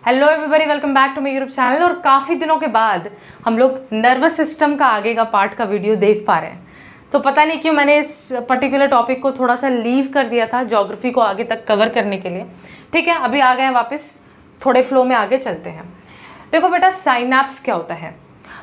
Hello everybody, welcome back to my YouTube channel. और काफ़ी दिनों के बाद हम लोग नर्वस सिस्टम का आगे का पार्ट का वीडियो देख पा रहे हैं। तो पता नहीं क्यों मैंने इस पर्टिकुलर टॉपिक को थोड़ा सा लीव कर दिया था ज्योग्राफी को आगे तक कवर करने के लिए। ठीक है, अभी आ गए हैं वापस, थोड़े फ्लो में आगे चलते हैं। देखो बेटा, साइनैप्स क्या होता है।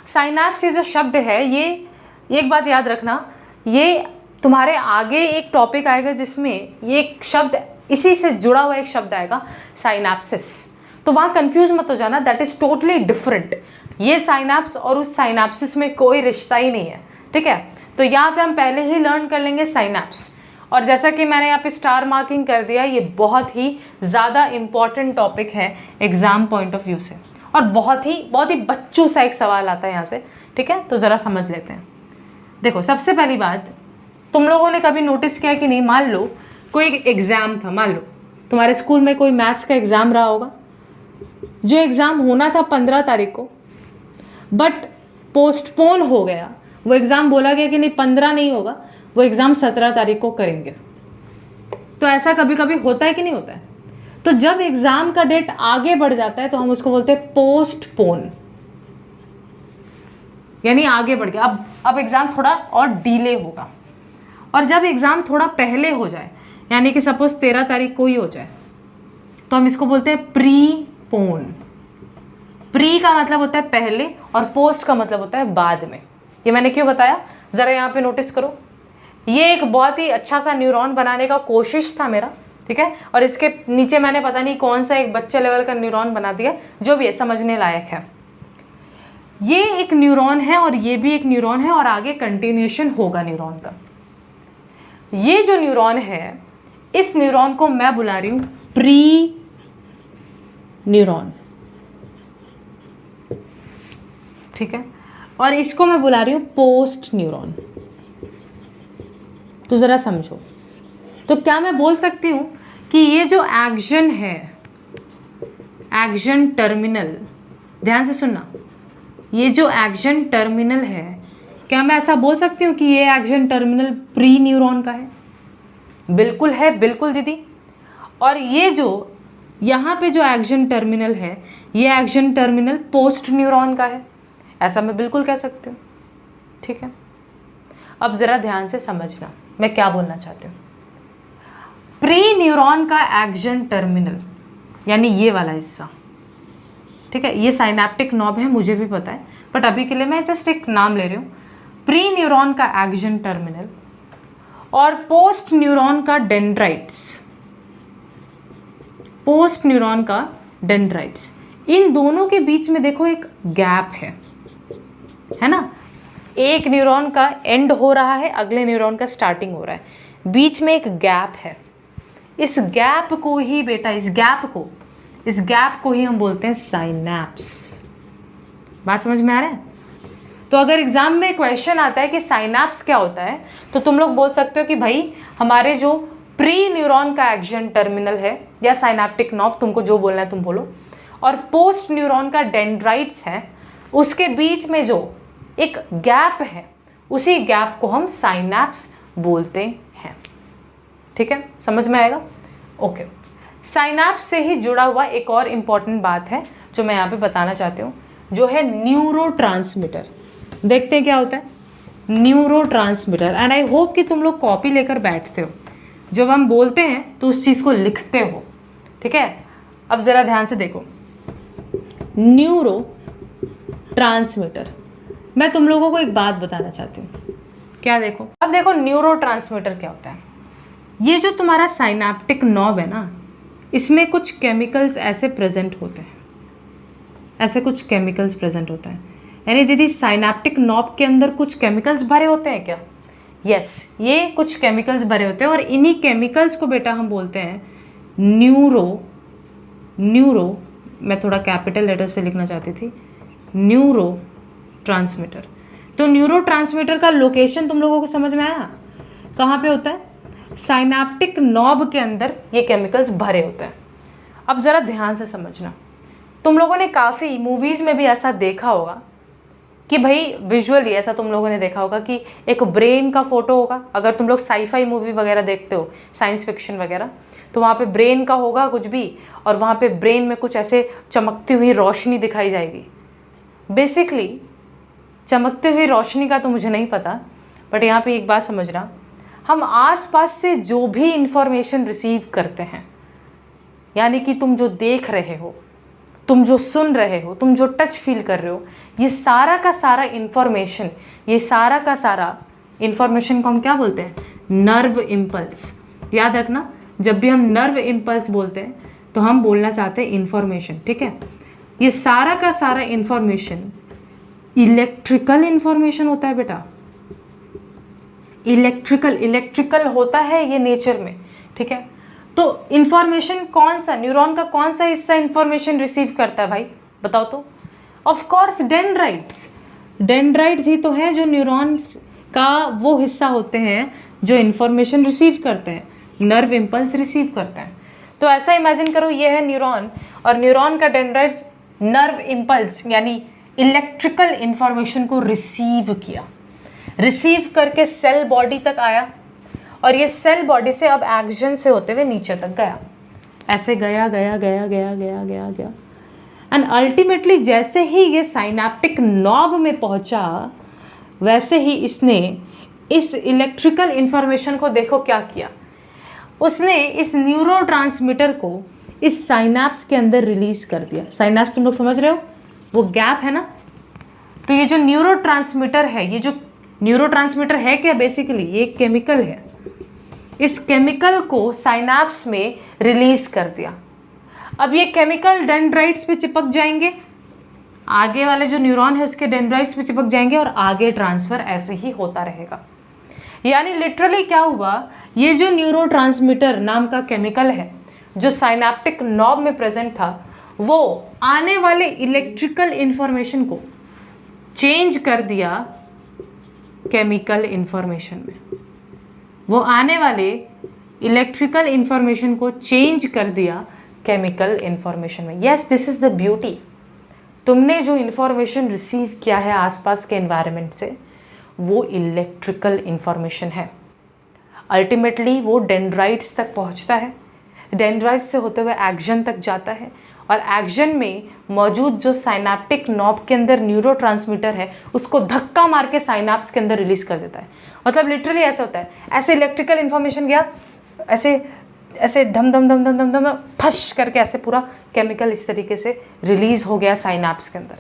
साइनैप्स ये जो शब्द है, ये एक बात याद रखना, ये तुम्हारे आगे एक टॉपिक आएगा जिसमें ये एक शब्द, इसी से जुड़ा हुआ एक शब्द आएगा, साइनैप्सिस। तो वहाँ कंफ्यूज मत हो जाना, दैट इज टोटली डिफरेंट। ये साइनैप्स और उस साइनैप्सिस में कोई रिश्ता ही नहीं है। ठीक है, तो यहाँ पे हम पहले ही लर्न कर लेंगे साइनैप्स। और जैसा कि मैंने यहाँ पे स्टार मार्किंग कर दिया, ये बहुत ही ज़्यादा इम्पॉर्टेंट टॉपिक है एग्जाम पॉइंट ऑफ व्यू से, और बहुत ही बच्चों सा एक सवाल आता है यहाँ से। ठीक है, तो ज़रा समझ लेते हैं। देखो, सबसे पहली बात, तुम लोगों ने कभी नोटिस किया कि नहीं, मान लो कोई एग्ज़ाम था, मान लो तुम्हारे स्कूल में कोई मैथ्स का एग्ज़ाम रहा होगा। जो एग्ज़ाम होना था 15 तारीख को, बट पोस्टपोन हो गया। वो एग्ज़ाम बोला गया कि नहीं 15 नहीं होगा, वो एग्ज़ाम 17 तारीख को करेंगे। तो ऐसा कभी कभी होता है कि नहीं होता है। तो जब एग्ज़ाम का डेट आगे बढ़ जाता है तो हम उसको बोलते हैं पोस्टपोन, यानी आगे बढ़ गया। अब एग्ज़ाम थोड़ा और डिले होगा। और जब एग्ज़ाम थोड़ा पहले हो जाए, यानी कि सपोज 13 तारीख को ही हो जाए, तो हम इसको बोलते हैं प्रीपोन। प्री का मतलब होता है पहले और पोस्ट का मतलब होता है बाद में। ये मैंने क्यों बताया, ज़रा यहाँ पे नोटिस करो। ये एक बहुत ही अच्छा सा न्यूरॉन बनाने का कोशिश था मेरा। ठीक है, और इसके नीचे मैंने पता नहीं कौन सा एक बच्चे लेवल का न्यूरॉन बना दिया, जो भी है समझने लायक है। ये एक न्यूरॉन है और ये भी एक न्यूरॉन है, और आगे कंटिन्यूएशन होगा न्यूरॉन का। ये जो न्यूरॉन है, इस न्यूरॉन को मैं बुला रही हूँ प्री न्यूरॉन। ठीक है, और इसको मैं बुला रही हूँ पोस्ट न्यूरॉन। तो ज़रा समझो, तो क्या मैं बोल सकती हूँ कि ये जो एक्शन है, एक्शन टर्मिनल, ध्यान से सुनना, ये जो एक्शन टर्मिनल है, क्या मैं ऐसा बोल सकती हूँ कि ये एक्शन टर्मिनल प्री न्यूरॉन का है? बिल्कुल है, बिल्कुल दीदी। और ये जो यहाँ पे जो एक्शन टर्मिनल है, ये एक्शन टर्मिनल पोस्ट न्यूरॉन का है, ऐसा मैं बिल्कुल कह सकती हूँ। ठीक है, अब ज़रा ध्यान से समझना मैं क्या बोलना चाहती हूँ। प्री न्यूरॉन का एक्शन टर्मिनल, यानी ये वाला हिस्सा, ठीक है, ये साइनैप्टिक नॉब है, मुझे भी पता है, बट अभी के लिए मैं जस्ट एक नाम ले रही हूँ। प्री न्यूरॉन का एक्शन टर्मिनल और पोस्ट न्यूरॉन का डेंड्राइट्स, पोस्ट न्यूरॉन का डेंड्राइट्स, इन दोनों के बीच में देखो एक गैप है ना। एक न्यूरॉन का एंड हो रहा है, अगले न्यूरॉन का स्टार्टिंग हो रहा है, बीच में एक गैप है। इस गैप को ही बेटा, इस गैप को ही हम बोलते हैं साइनैप्स। बात समझ में आ रहा है? तो अगर एग्जाम में क्वेश्चन आता है कि साइनैप्स क्या होता है, तो तुम लोग बोल सकते हो कि भाई हमारे जो प्री न्यूरॉन का एक्शन टर्मिनल है, या साइनैप्टिक नॉब, तुमको जो बोलना है तुम बोलो, और पोस्ट न्यूरॉन का डेंड्राइट्स है, उसके बीच में जो एक गैप है, उसी गैप को हम साइनैप्स बोलते हैं। ठीक है, समझ में आएगा? ओके, साइनैप्स से ही जुड़ा हुआ एक और इम्पॉर्टेंट बात है जो मैं यहाँ पे बताना चाहती हूँ, जो है न्यूरोट्रांसमीटर। देखते हैं क्या होता है न्यूरोट्रांसमीटर। एंड आई होप कि तुम लोग कॉपी लेकर बैठते हो, जब हम बोलते हैं तो उस चीज़ को लिखते हो। ठीक है, अब ज़रा ध्यान से देखो, न्यूरो ट्रांसमीटर। मैं तुम लोगों को एक बात बताना चाहती हूँ। क्या? देखो, अब देखो न्यूरोट्रांसमीटर क्या होता है। ये जो तुम्हारा साइनैप्टिक नॉब है ना, इसमें कुछ केमिकल्स ऐसे प्रेजेंट होते हैं, ऐसे कुछ केमिकल्स प्रेजेंट होता है। यानी दीदी साइनैप्टिक नॉब के अंदर कुछ केमिकल्स भरे होते हैं क्या? यस, ये कुछ केमिकल्स भरे होते हैं, और इन्हीं केमिकल्स को बेटा हम बोलते हैं न्यूरो मैं थोड़ा कैपिटल लेटर से लिखना चाहती थी, न्यूरो ट्रांसमीटर। तो न्यूरो ट्रांसमीटर का लोकेशन तुम लोगों को समझ में आया? कहाँ पे होता है? साइनैप्टिक नॉब के अंदर ये केमिकल्स भरे होते हैं। अब ज़रा ध्यान से समझना, तुम लोगों ने काफ़ी मूवीज़ में भी ऐसा देखा होगा कि भाई विजुअली ऐसा तुम लोगों ने देखा होगा कि एक ब्रेन का फोटो होगा। अगर तुम लोग साईफाई मूवी वगैरह देखते हो, साइंस फिक्शन वगैरह, तो वहाँ पे ब्रेन का होगा कुछ भी, और वहाँ पे ब्रेन में कुछ ऐसे चमकती हुई रोशनी दिखाई जाएगी। बेसिकली चमकती हुई रोशनी का तो मुझे नहीं पता, बट यहाँ पे एक बात समझना, हम आसपास से जो भी इंफॉर्मेशन रिसीव करते हैं, यानी कि तुम जो देख रहे हो, तुम जो सुन रहे हो, तुम जो टच फील कर रहे हो, ये सारा का सारा इंफॉर्मेशन, ये सारा का सारा इंफॉर्मेशन को हम क्या बोलते हैं? Nerve impulse. याद रखना, जब भी हम नर्व इम्पल्स बोलते हैं तो हम बोलना चाहते हैं इंफॉर्मेशन, ठीक है? ये सारा का सारा इंफॉर्मेशन इलेक्ट्रिकल इंफॉर्मेशन होता है बेटा। इलेक्ट्रिकल होता है ये नेचर में, ठीक है? तो इंफॉर्मेशन कौन सा, न्यूरॉन का कौन सा हिस्सा इंफॉर्मेशन रिसीव करता है भाई, बताओ तो? Of course dendrites. डेंड्राइट्स ही तो है जो न्यूरॉन्स का वो हिस्सा होते हैं जो इंफॉर्मेशन रिसीव करते हैं, नर्व इम्पल्स रिसीव करते हैं। तो ऐसा इमेजिन करो, ये है न्यूरॉन, और न्यूरॉन का डेंड्राइट्स नर्व इम्पल्स यानी इलेक्ट्रिकल इंफॉर्मेशन को रिसीव किया, रिसीव करके सेल बॉडी तक आया, और ये सेल बॉडी से अब एक्शन से होते हुए नीचे तक गया, ऐसे गया गया गया गया गया गया गया, एंड अल्टीमेटली जैसे ही ये साइनेप्टिक नॉब में पहुंचा, वैसे ही इसने इस इलेक्ट्रिकल इंफॉर्मेशन को देखो क्या किया, उसने इस न्यूरोट्रांसमीटर को इस साइनेप्स के अंदर रिलीज कर दिया। साइनेप्स तुम लोग समझ रहे हो, वो गैप है ना? तो ये जो न्यूरोट्रांसमीटर है, ये जो न्यूरोट्रांसमीटर है क्या, बेसिकली ये एक केमिकल है। इस केमिकल को साइनेप्स में रिलीज कर दिया। अब ये केमिकल डेंड्राइट्स पे चिपक जाएंगे, आगे वाले जो न्यूरॉन है उसके डेंड्राइट्स पे चिपक जाएंगे, और आगे ट्रांसफर ऐसे ही होता रहेगा। यानी लिटरली क्या हुआ, ये जो न्यूरोट्रांसमीटर नाम का केमिकल है जो साइनेप्टिक नॉब में प्रेजेंट था, वो आने वाले इलेक्ट्रिकल इंफॉर्मेशन को चेंज कर दिया केमिकल इंफॉर्मेशन में। वो आने वाले इलेक्ट्रिकल इंफॉर्मेशन को चेंज कर दिया केमिकल इंफॉर्मेशन में। Yes, this is the beauty. तुमने जो इंफॉर्मेशन रिसीव किया है आसपास के एनवायरनमेंट से, वो इलेक्ट्रिकल इंफॉर्मेशन है। अल्टीमेटली वो डेंड्राइट्स तक पहुंचता है, डेंड्राइट्स से होते हुए एक्शन तक जाता है, और एक्शन में मौजूद जो साइनेप्टिक नॉब के अंदर न्यूरोट्रांसमीटर है उसको धक्का मार के साइनेप्स के अंदर रिलीज कर देता है। मतलब लिटरली ऐसा होता है, ऐसे इलेक्ट्रिकल इन्फॉर्मेशन गया, ऐसे ऐसे धम धम धम धम धम धम फश करके ऐसे पूरा केमिकल इस तरीके से रिलीज हो गया साइनेप्स के अंदर।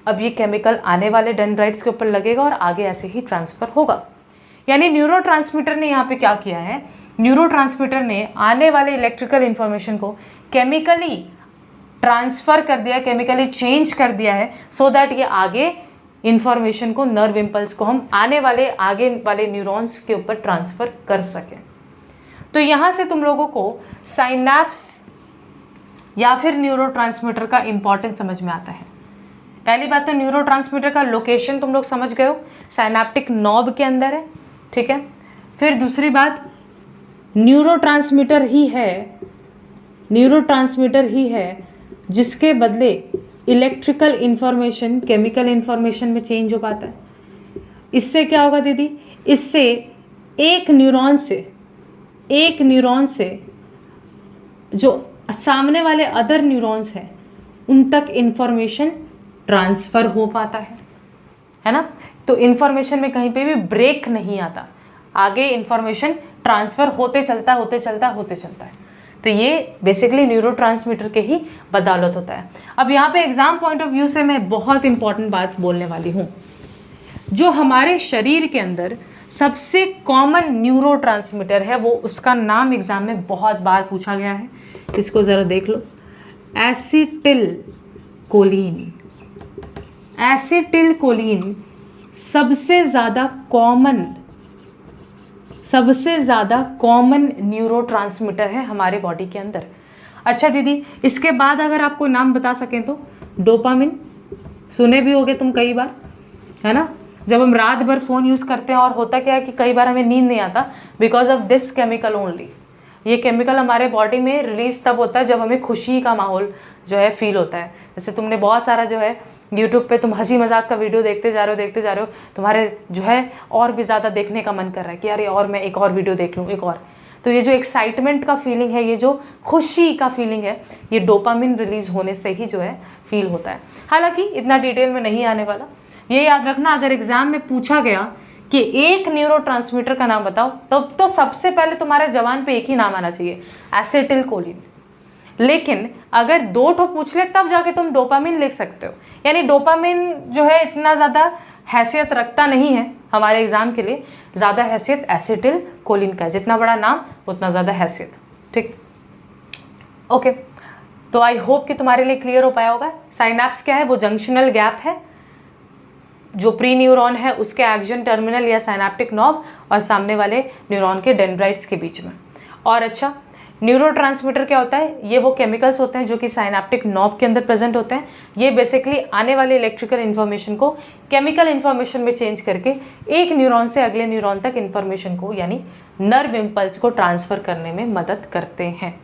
अब ये केमिकल आने वाले डेंड्राइट्स के ऊपर लगेगा और आगे ऐसे ही ट्रांसफर होगा। यानी न्यूरोट्रांसमीटर ने यहाँ पे क्या किया है, न्यूरोट्रांसमीटर ने आने वाले इलेक्ट्रिकल इन्फॉर्मेशन को केमिकली ट्रांसफ़र कर दिया, केमिकली चेंज कर दिया है, सो दैट ये आगे इन्फॉर्मेशन को, नर्व इम्पल्स को हम आने वाले आगे वाले न्यूरॉन्स के ऊपर ट्रांसफ़र कर सकें। तो यहाँ से तुम लोगों को साइनेप्स या फिर न्यूरोट्रांसमीटर का इम्पॉर्टेंस समझ में आता है। पहली बात तो न्यूरोट्रांसमीटर का लोकेशन तुम लोग समझ गए हो, साइनेप्टिक नॉब के अंदर है, ठीक है। फिर दूसरी बात, न्यूरोट्रांसमीटर ही है जिसके बदले इलेक्ट्रिकल इन्फॉर्मेशन केमिकल इन्फॉर्मेशन में चेंज हो पाता है। इससे क्या होगा दीदी, इससे एक न्यूरॉन से जो सामने वाले अदर न्यूरॉन्स हैं उन तक इन्फॉर्मेशन ट्रांसफ़र हो पाता है ना। तो इन्फॉर्मेशन में कहीं पे भी ब्रेक नहीं आता, आगे इन्फॉर्मेशन ट्रांसफ़र होते चलता है। तो ये बेसिकली न्यूरोट्रांसमीटर के ही बदौलत होता है। अब यहाँ पे एग्ज़ाम पॉइंट ऑफ व्यू से मैं बहुत इंपॉर्टेंट बात बोलने वाली हूँ। जो हमारे शरीर के अंदर सबसे कॉमन न्यूरोट्रांसमीटर है, वो उसका नाम एग्ज़ाम में बहुत बार पूछा गया है। इसको ज़रा देख लो, एसिटिलकोलिन। एसिटिलकोलिन सबसे ज़्यादा कॉमन न्यूरोट्रांसमीटर है हमारे बॉडी के अंदर। अच्छा दीदी, इसके बाद अगर आपको नाम बता सकें तो डोपामिन, सुने भी होगे तुम कई बार, है ना। जब हम रात भर फ़ोन यूज़ करते हैं और होता क्या है कि कई बार हमें नींद नहीं आता, because of this chemical only. ये केमिकल हमारे बॉडी में रिलीज तब होता है जब हमें खुशी का माहौल जो है फील होता है। जैसे तुमने बहुत सारा जो है यूट्यूब पे तुम हंसी मजाक का वीडियो देखते जा रहे हो, तुम्हारे जो है और भी ज़्यादा देखने का मन कर रहा है कि यार और मैं एक और वीडियो देख लूँ, एक और। तो ये जो एक्साइटमेंट का फीलिंग है, ये जो खुशी का फीलिंग है, ये डोपामिन रिलीज होने से ही जो है फील होता है। हालांकि इतना डिटेल में नहीं आने वाला। ये याद रखना, अगर एग्जाम में पूछा गया कि एक न्यूरोट्रांसमीटर का नाम बताओ, तब तो सबसे पहले तुम्हारे जबान पे एक ही नाम आना चाहिए, एसिटिलकोलिन। लेकिन अगर 2 ठो पूछ ले तब जाके तुम डोपामिन लिख सकते हो। यानी डोपामिन जो है इतना ज़्यादा हैसियत रखता नहीं है हमारे एग्जाम के लिए, ज़्यादा हैसियत एसिटिलकोलिन का है। जितना बड़ा नाम उतना ज़्यादा हैसियत। ठीक, ओके। तो आई होप कि तुम्हारे लिए क्लियर हो पाया होगा। साइनैप्स क्या है? वो जंक्शनल गैप है जो प्री न्यूरॉन है उसके एक्शन टर्मिनल या साइनेप्टिक नॉब और सामने वाले न्यूरॉन के डेंड्राइट्स के बीच में। और अच्छा, न्यूरोट्रांसमीटर क्या होता है? ये वो केमिकल्स होते हैं जो कि साइनेप्टिक नॉब के अंदर प्रेजेंट होते हैं। ये बेसिकली आने वाले इलेक्ट्रिकल इन्फॉर्मेशन को केमिकल इन्फॉर्मेशन में चेंज करके एक न्यूरॉन से अगले न्यूरॉन तक इन्फॉर्मेशन को यानी नर्व इम्पल्स को ट्रांसफर करने में मदद करते हैं।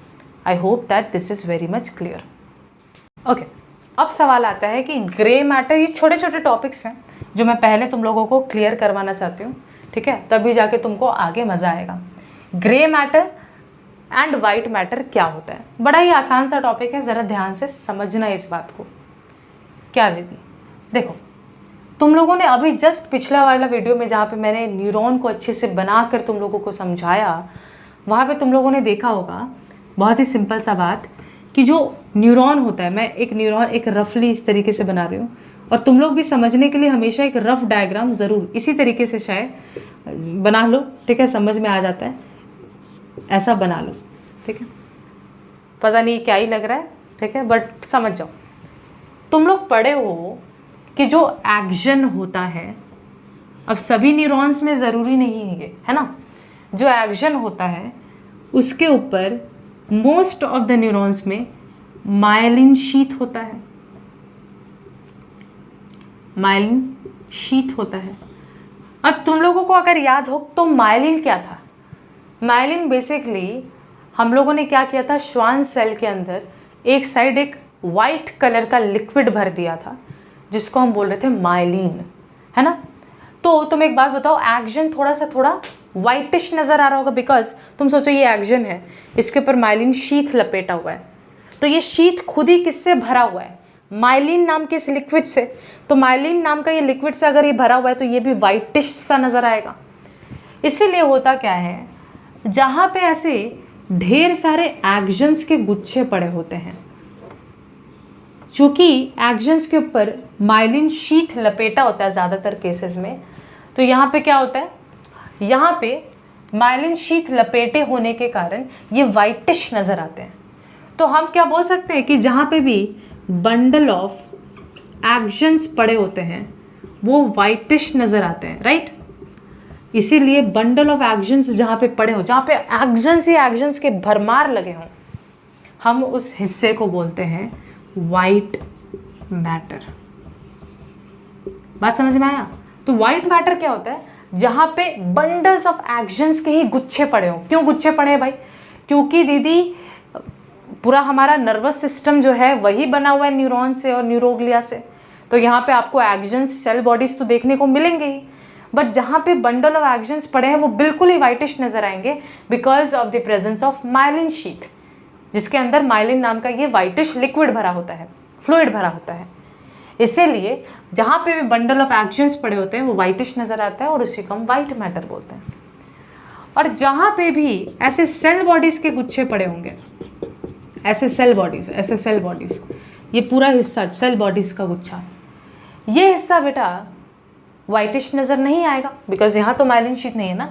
I hope that this is very much clear. Okay, अब सवाल आता है कि ग्रे मैटर, ये छोटे छोटे टॉपिक्स हैं जो मैं पहले तुम लोगों को क्लियर करवाना चाहती हूँ, ठीक है, तभी जाके तुमको आगे मज़ा आएगा। Grey matter and white matter क्या होता है? बड़ा ही आसान सा टॉपिक है, ज़रा ध्यान से समझना इस बात को। क्या दीदी? देखो, तुम लोगों ने अभी जस्ट पिछला वाला वीडियो में जहाँ पे मैंने न्यूरॉन को अच्छे से बना कर तुम लोगों को समझाया, वहाँ पे तुम लोगों ने देखा होगा बहुत ही सिंपल सा बात कि जो न्यूरॉन होता है, मैं एक न्यूरॉन एक रफली इस तरीके से बना रही हूँ, और तुम लोग भी समझने के लिए हमेशा एक रफ डायग्राम ज़रूर इसी तरीके से शायद बना लो, ठीक है, समझ में आ जाता है, ऐसा बना लो, ठीक है। पता नहीं क्या ही लग रहा है, ठीक है, बट समझ जाओ। तुम लोग पढ़े हो कि जो एक्शन होता है, अब सभी न्यूरॉन्स में ज़रूरी नहीं है, है ना, जो एक्शन होता है उसके ऊपर मोस्ट ऑफ द न्यूरॉन्स में माइलिन शीथ होता है, माइलिन शीथ होता है। अब तुम लोगों को अगर याद हो तो माइलिन क्या था? माइलिन बेसिकली हम लोगों ने क्या किया था, श्वान सेल के अंदर एक साइड एक वाइट कलर का लिक्विड भर दिया था जिसको हम बोल रहे थे माइलिन, है ना। तो तुम एक बात बताओ, एक्शन थोड़ा वाइटिश नज़र आ रहा होगा, बिकॉज तुम सोचो ये एक्शन है, इसके ऊपर माइलिन शीथ लपेटा हुआ है, तो ये शीथ खुद ही किससे भरा हुआ है? माइलिन नाम के इस लिक्विड से। तो माइलिन नाम का ये लिक्विड से अगर ये भरा हुआ है तो ये भी वाइटिश सा नज़र आएगा। इसीलिए होता क्या है, जहाँ पे ऐसे ढेर सारे एक्शंस के गुच्छे पड़े होते हैं, चूँकि एक्शंस के ऊपर माइलिन शीथ लपेटा होता है ज़्यादातर केसेस में, तो यहाँ पे क्या होता है, यहाँ पे माइलिन शीथ लपेटे होने के कारण ये वाइटिश नज़र आते हैं। तो हम क्या बोल सकते हैं कि जहाँ पे भी बंडल ऑफ एक्शंस पड़े होते हैं वो वाइटिश नज़र आते हैं, राइट। इसीलिए बंडल ऑफ एक्शंस जहाँ पे पड़े हो, जहाँ पे एक्शंस ही एक्शंस के भरमार लगे हों, हम उस हिस्से को बोलते हैं वाइट मैटर। बात समझ में आया? तो वाइट मैटर क्या होता है? जहाँ पे बंडल्स ऑफ एक्शंस के ही गुच्छे पड़े हों। क्यों गुच्छे पड़े हैं भाई? क्योंकि दीदी पूरा हमारा नर्वस सिस्टम जो है वही बना हुआ है न्यूरॉन से और न्यूरोग्लिया से, तो यहाँ पे आपको एक्शंस सेल बॉडीज तो देखने को मिलेंगे ही, बट जहाँ पे बंडल ऑफ एक्शंस पड़े हैं वो बिल्कुल ही वाइटिश नज़र आएंगे because of the presence of myelin sheath, जिसके अंदर माइलिन नाम का ये वाइटिश लिक्विड भरा होता है, फ्लूइड भरा होता है। इसीलिए जहाँ पे भी बंडल ऑफ एक्शंस पड़े होते हैं वो वाइटिश नज़र आता है और उसी को हम वाइट मैटर बोलते हैं। और जहाँ पे भी ऐसे सेल बॉडीज़ के गुच्छे पड़े होंगे, ऐसे सेल बॉडीज़, ये पूरा हिस्सा सेल बॉडीज़ का गुच्छा, ये हिस्सा बेटा वाइटिश नज़र नहीं आएगा बिकॉज यहाँ तो माइलिन शीथ नहीं है ना,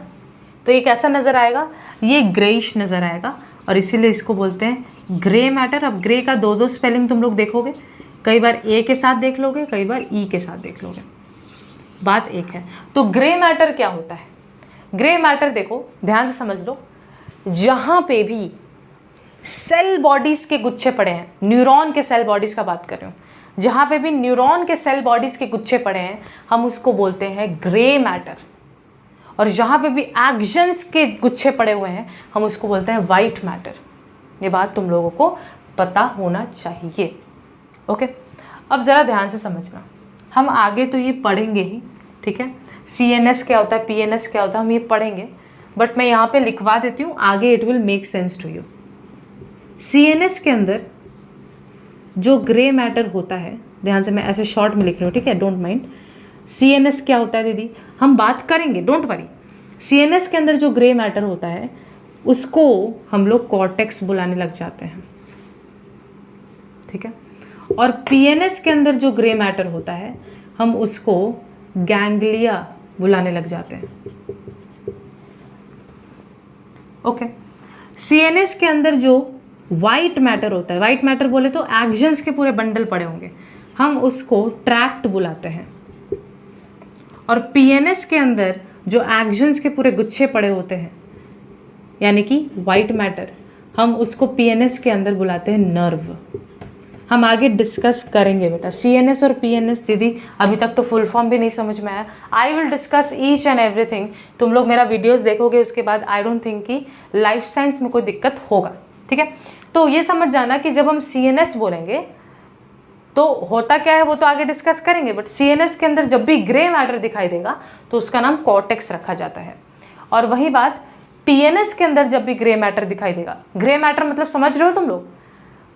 तो ये कैसा नज़र आएगा? ये ग्रेइश नज़र आएगा और इसीलिए इसको बोलते हैं ग्रे मैटर। अब ग्रे का दो स्पेलिंग तुम लोग देखोगे, कई बार ए के साथ देख लोगे, कई बार ई के साथ देख लोगे, बात एक है। तो ग्रे मैटर क्या होता है? ग्रे मैटर देखो ध्यान से समझ लो, जहाँ पे भी सेल बॉडीज़ के गुच्छे पड़े हैं, न्यूरॉन के सेल बॉडीज़ का बात कर रही हूँ, जहाँ पे भी न्यूरॉन के सेल बॉडीज़ के गुच्छे पड़े हैं हम उसको बोलते हैं ग्रे मैटर, और जहाँ पे भी एक्शंस के गुच्छे पड़े हुए हैं हम उसको बोलते हैं वाइट मैटर। ये बात तुम लोगों को पता होना चाहिए, ओके। अब ज़रा ध्यान से समझना, हम आगे तो ये पढ़ेंगे ही, ठीक है, CNS क्या होता है, PNS क्या होता है, हम ये पढ़ेंगे, बट मैं यहाँ पे लिखवा देती हूँ, आगे it will make sense to you. CNS के अंदर जो ग्रे मैटर होता है, ध्यान से मैं ऐसे शॉर्ट में लिख रही हूँ, ठीक है, डोंट माइंड। CNS क्या होता है दीदी, हम बात करेंगे, डोंट वरी। CNS के अंदर जो ग्रे मैटर होता है उसको हम लोग कॉर्टेक्स बुलाने लग जाते हैं, ठीक है। और PNS के अंदर जो ग्रे मैटर होता है हम उसको गैंग्लिया बुलाने लग जाते हैं, ओके। CNS के अंदर जो वाइट मैटर होता है, वाइट मैटर बोले तो एक्शंस के पूरे बंडल पड़े होंगे, हम उसको ट्रैक्ट बुलाते हैं। और PNS के अंदर जो एक्शंस के पूरे गुच्छे पड़े होते हैं यानी कि वाइट मैटर, हम उसको PNS के अंदर बुलाते हैं नर्व। हम आगे डिस्कस करेंगे बेटा CNS और PNS। दीदी अभी तक तो फुल फॉर्म भी नहीं समझ में आया। I will discuss each and everything. तुम लोग मेरा वीडियोस देखोगे, उसके बाद आई डोंट थिंक कि लाइफ साइंस में कोई दिक्कत होगा, ठीक है। तो ये समझ जाना कि जब हम CNS बोलेंगे तो होता क्या है वो तो आगे डिस्कस करेंगे, बट CNS के अंदर जब भी ग्रे मैटर दिखाई देगा तो उसका नाम कॉर्टेक्स रखा जाता है। और वही बात PNS के अंदर जब भी ग्रे मैटर दिखाई देगा, ग्रे मैटर मतलब समझ रहे हो तुम लोग,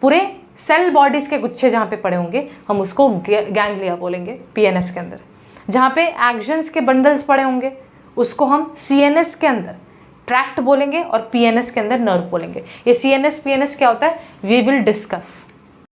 पूरे सेल बॉडीज के गुच्छे जहाँ पे पड़े होंगे हम उसको गैंग्लिया बोलेंगे PNS के अंदर। जहाँ पे एक्शंस के बंडल्स पड़े होंगे उसको हम CNS के अंदर ट्रैक्ट बोलेंगे और PNS के अंदर नर्व बोलेंगे। ये CNS PNS क्या होता है वी विल डिस्कस।